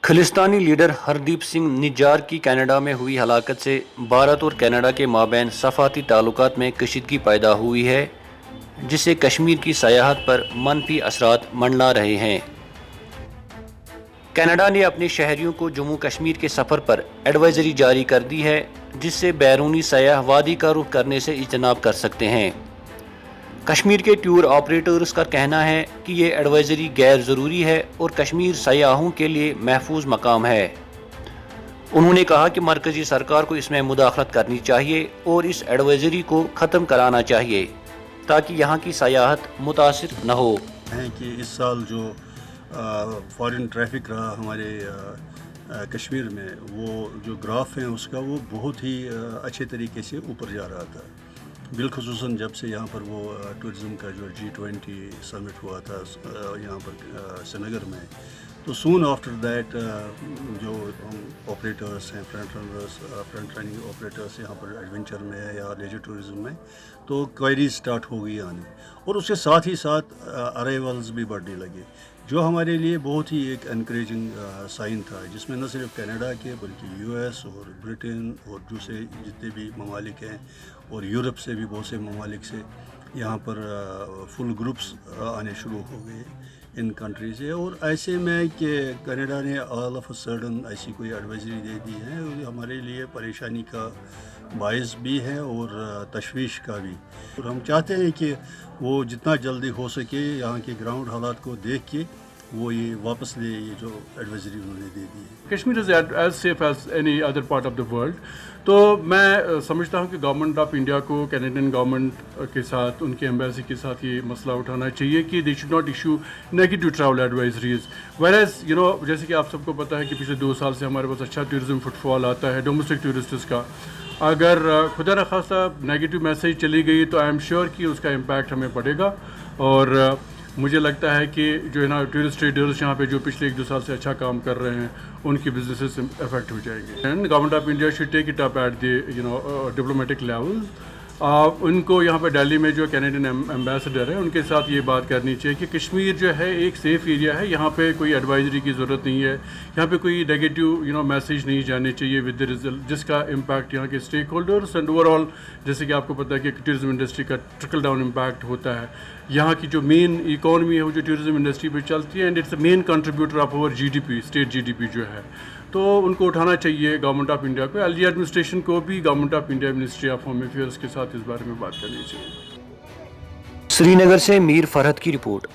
خلستانی leader Hardeep Singh Najar کی Canada میں ہوئی ہلاکت سے بھارت اور کینیڈا کے مابین سفارتی تعلقات میں کشیدگی پیدا ہوئی ہے، جس سے کشمیر کی سیاحت پر منفی اثرات منڈلا رہے ہیں۔ کینیڈا نے اپنے شہریوں کو جموں کشمیر کے سفر پر ایڈوائزری جاری کر دی ہے، جس سے بیرونی سیاح وادی کا رخ کرنے سے اجتناب کر سکتے ہیں۔ کشمیر کے ٹور آپریٹرز کا کہنا ہے کہ یہ ایڈوائزری غیر ضروری ہے اور کشمیر سیاحوں کے لیے محفوظ مقام ہے۔ انہوں نے کہا کہ مرکزی سرکار کو اس میں مداخلت کرنی چاہیے اور اس ایڈوائزری کو ختم کرانا چاہیے تاکہ یہاں کی سیاحت متاثر نہ ہو۔ کہ اس سال جو فارن ٹریفک رہا ہمارے کشمیر میں، وہ جو گراف ہیں اس کا وہ بہت ہی اچھے طریقے سے اوپر جا رہا تھا، بالخصوصاً جب سے یہاں پر وہ ٹورزم کا جو G20 سمٹ ہوا تھا یہاں پر سری نگر میں، تو سون آفٹر دیٹ جو آپریٹرس ہیں، فرنٹ رننگ آپریٹرس یہاں پر ایڈونچر میں یا لیجر ٹورزم میں، تو کوائریز سٹارٹ ہو گئی آنے، اور اس کے ساتھ ہی ساتھ ارائیولز بھی بڑھنے لگے، جو ہمارے لیے بہت ہی ایک انکریجنگ سائن تھا، جس میں نہ صرف کینیڈا کے بلکہ US اور برٹن اور دوسرے جتنے بھی ممالک ہیں، اور یورپ سے بھی بہت سے ممالک سے یہاں پر فل گروپس آنے شروع ہو گئے ان کنٹری سے۔ اور ایسے میں کہ کینیڈا نے آل آف اے سڈن ایسی کوئی ایڈوائزری دے دی ہے، ہمارے لیے پریشانی کا باعث بھی ہے اور تشویش کا بھی، اور ہم چاہتے ہیں کہ وہ جتنا جلدی ہو سکے یہاں کے گراؤنڈ حالات کو دیکھ کے وہ یہ واپس لے، یہ جو ایڈوائزری انہوں نے دے دی ہے۔ Kashmir is as safe as any other part of the world. تو میں سمجھتا ہوں کہ گورنمنٹ آف انڈیا کو کینیڈین گورنمنٹ کے ساتھ، ان کے ایمبیسی کے ساتھ یہ مسئلہ اٹھانا چاہیے کہ they should not issue negative travel advisories, ویئرز جیسے کہ آپ سب کو پتہ ہے کہ پچھلے 2 سال سے ہمارے پاس اچھا ٹورزم فٹ فال آتا ہے ڈومیسٹک ٹورسٹس کا۔ اگر خدا نخواستہ نیگیٹو میسیج چلی گئی تو آئی ایم شیور کہ اس کا امپیکٹ ہمیں پڑے گا، اور مجھے لگتا ہے کہ جو ہے نا ٹورسٹ ٹریڈرز یہاں پہ جو پچھلے 1-2 سال سے اچھا کام کر رہے ہیں ان کی بزنسز افیکٹ ہو جائیں گے۔ And government of India should take it up at the diplomatic level. ان کو یہاں پہ دہلی میں جو کینیڈین ایمبیسڈر ہے ان کے ساتھ یہ بات کرنی چاہیے کہ کشمیر جو ہے ایک سیف ایریا ہے، یہاں پہ کوئی ایڈوائزری کی ضرورت نہیں ہے، یہاں پہ کوئی نیگیٹو میسیج نہیں جانے چاہیے ود دا ریزلٹ، جس کا امپیکٹ یہاں کے stack holders and over all, جیسے کہ آپ کو پتہ ہے کہ ٹورزم انڈسٹری کا ٹرکل ڈاؤن امپیکٹ ہوتا ہے۔ یہاں کی جو مین اکانومی ہے وہ جو ٹورزم انڈسٹری پہ چلتی ہے، and it's a main contributor of our GDP، state GDP جو ہے، تو ان کو اٹھانا چاہیے گورنمنٹ آف انڈیا کو، LG ایڈمنسٹریشن کو بھی government of India ministry of home affairs کے ساتھ اس بارے میں بات کرنی چاہیے۔ سری نگر سے میر فرحت کی رپورٹ۔